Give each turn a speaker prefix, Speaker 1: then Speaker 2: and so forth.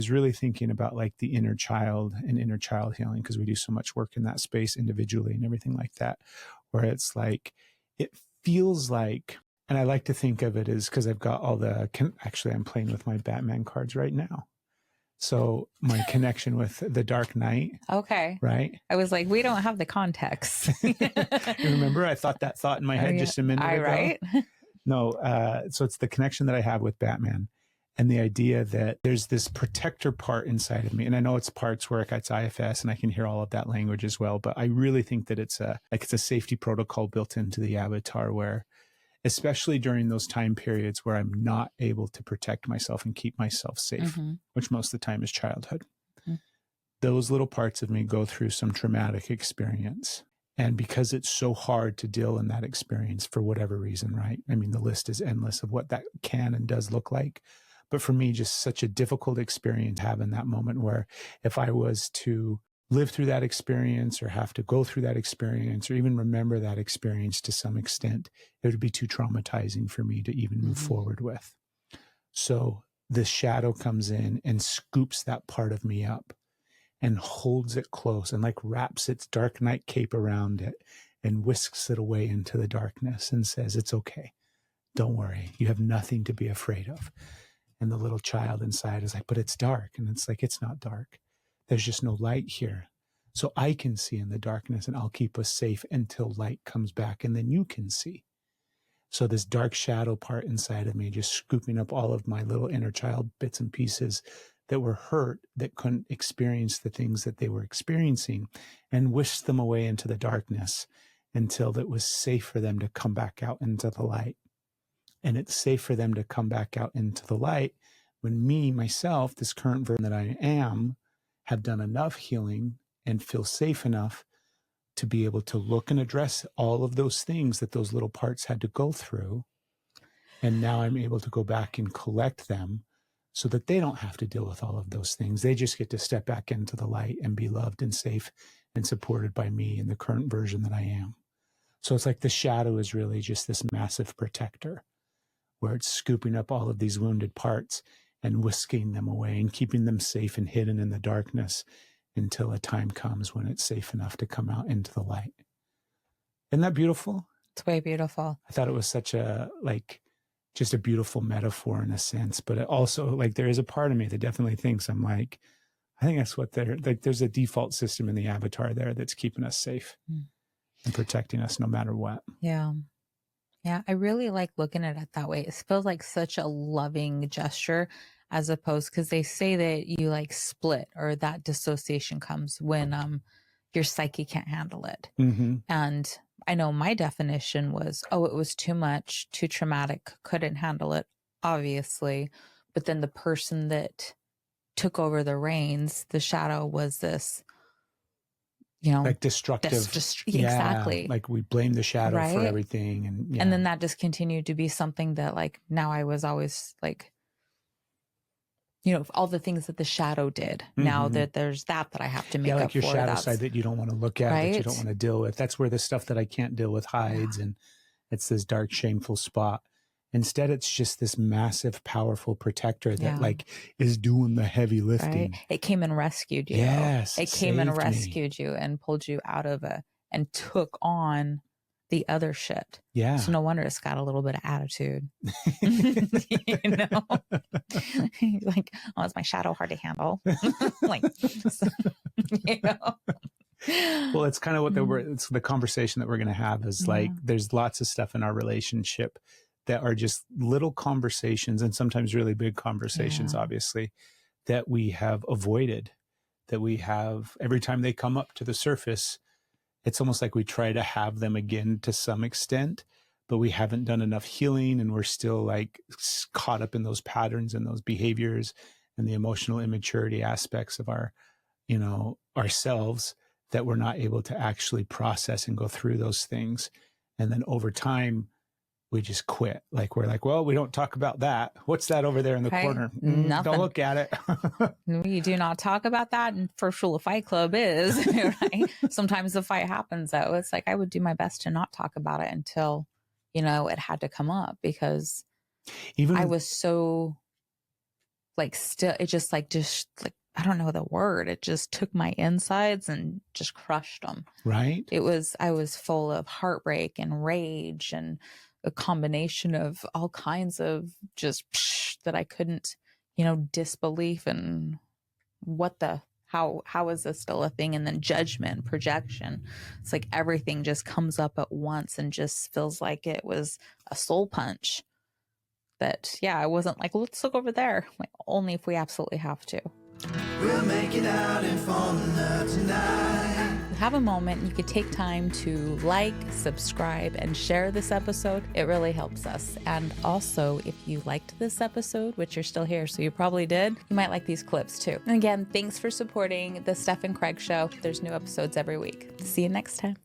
Speaker 1: was really thinking about like the inner child and inner child healing, because we do so much work in that space individually and everything like that, where it's like, it feels like, and I like to think of it as, because I've got all actually I'm playing with my Batman cards right now. So my connection with the Dark Knight.
Speaker 2: Okay.
Speaker 1: Right.
Speaker 2: I was like, we don't have the context.
Speaker 1: You remember, I thought that thought in my head just a minute ago.
Speaker 2: Right.
Speaker 1: No. So it's the connection that I have with Batman, and the idea that there's this protector part inside of me. And I know it's parts where it's IFS and I can hear all of that language as well. But I really think that it's a safety protocol built into the avatar, where, especially during those time periods where I'm not able to protect myself and keep myself safe, which most of the time is childhood. Those little parts of me go through some traumatic experience. And because it's so hard to deal in that experience for whatever reason, right? I mean, the list is endless of what that can and does look like. But for me, just such a difficult experience to have in that moment, where if I was to live through that experience or have to go through that experience or even remember that experience to some extent, it would be too traumatizing for me to even move forward with. So the shadow comes in and scoops that part of me up and holds it close and like wraps its dark night cape around it and whisks it away into the darkness and says, it's okay. Don't worry. You have nothing to be afraid of. And the little child inside is like, but it's dark. And it's like, it's not dark. There's just no light here. So I can see in the darkness, and I'll keep us safe until light comes back, and then you can see. So this dark shadow part inside of me, just scooping up all of my little inner child bits and pieces that were hurt, that couldn't experience the things that they were experiencing, and whisked them away into the darkness until it was safe for them to come back out into the light. And it's safe for them to come back out into the light when me, myself, this current version that I am, have done enough healing and feel safe enough to be able to look and address all of those things that those little parts had to go through. And now I'm able to go back and collect them so that they don't have to deal with all of those things. They just get to step back into the light and be loved and safe and supported by me in the current version that I am. So it's like the shadow is really just this massive protector, where it's scooping up all of these wounded parts and whisking them away and keeping them safe and hidden in the darkness until a time comes when it's safe enough to come out into the light. Isn't that beautiful?
Speaker 2: It's way beautiful.
Speaker 1: I thought it was such a, just a beautiful metaphor in a sense, but it also, there is a part of me that definitely thinks, I'm like, I think that's what there's a default system in the avatar there that's keeping us safe and protecting us no matter what.
Speaker 2: Yeah. Yeah, I really like looking at it that way. It feels like such a loving gesture, as opposed, because they say that you split, or that dissociation comes when your psyche can't handle it. And I know my definition was, it was too much, too traumatic, couldn't handle it, obviously. But then the person that took over the reins, the shadow, was this,
Speaker 1: destructive.
Speaker 2: Exactly.
Speaker 1: We blame the shadow for everything.
Speaker 2: And then that just continued to be something that now I was always all the things that the shadow did. Now that there's that I have to make up for.
Speaker 1: Your shadow side that you don't want to look at, that you don't want to deal with. That's where the stuff that I can't deal with hides. And it's this dark, shameful spot. Instead, it's just this massive, powerful protector that is doing the heavy lifting.
Speaker 2: It came and rescued you.
Speaker 1: Yes.
Speaker 2: It came and rescued you and pulled you out of it and took on the other shit.
Speaker 1: Yeah.
Speaker 2: So no wonder it's got a little bit of attitude. He's like, is my shadow hard to handle?
Speaker 1: Well, it's kind of what it's the conversation that we're going to have is there's lots of stuff in our relationship that are just little conversations, and sometimes really big conversations, obviously, that we have avoided, that we have, every time they come up to the surface, it's almost like we try to have them again to some extent, but we haven't done enough healing, and we're still caught up in those patterns and those behaviors and the emotional immaturity aspects of our, ourselves, that we're not able to actually process and go through those things. And then over time, we just quit. We're like, well, we don't talk about that. What's that over there in the corner?
Speaker 2: Nothing.
Speaker 1: Don't look at it.
Speaker 2: We do not talk about that. And first rule of Fight Club is, right? Sometimes the fight happens, though. It's I would do my best to not talk about it until, it had to come up, because I was so like still, it just like, I don't know the word. It just took my insides and just crushed them.
Speaker 1: Right.
Speaker 2: I was full of heartbreak and rage and a combination of all kinds of just that I couldn't, disbelief and how is this still a thing? And then judgment, projection. It's like everything just comes up at once and just feels like it was a soul punch. That, yeah, I wasn't like, let's look over there. Like, only if we absolutely have to.
Speaker 3: We'll make it out and fall in love tonight.
Speaker 2: Have a moment, you could take time to like, subscribe, and share this episode. It really helps us. And also, if you liked this episode, which you're still here, so you probably did, you might like these clips too. And again, thanks for supporting the Steph and Craig Show. There's new episodes every week. See you next time.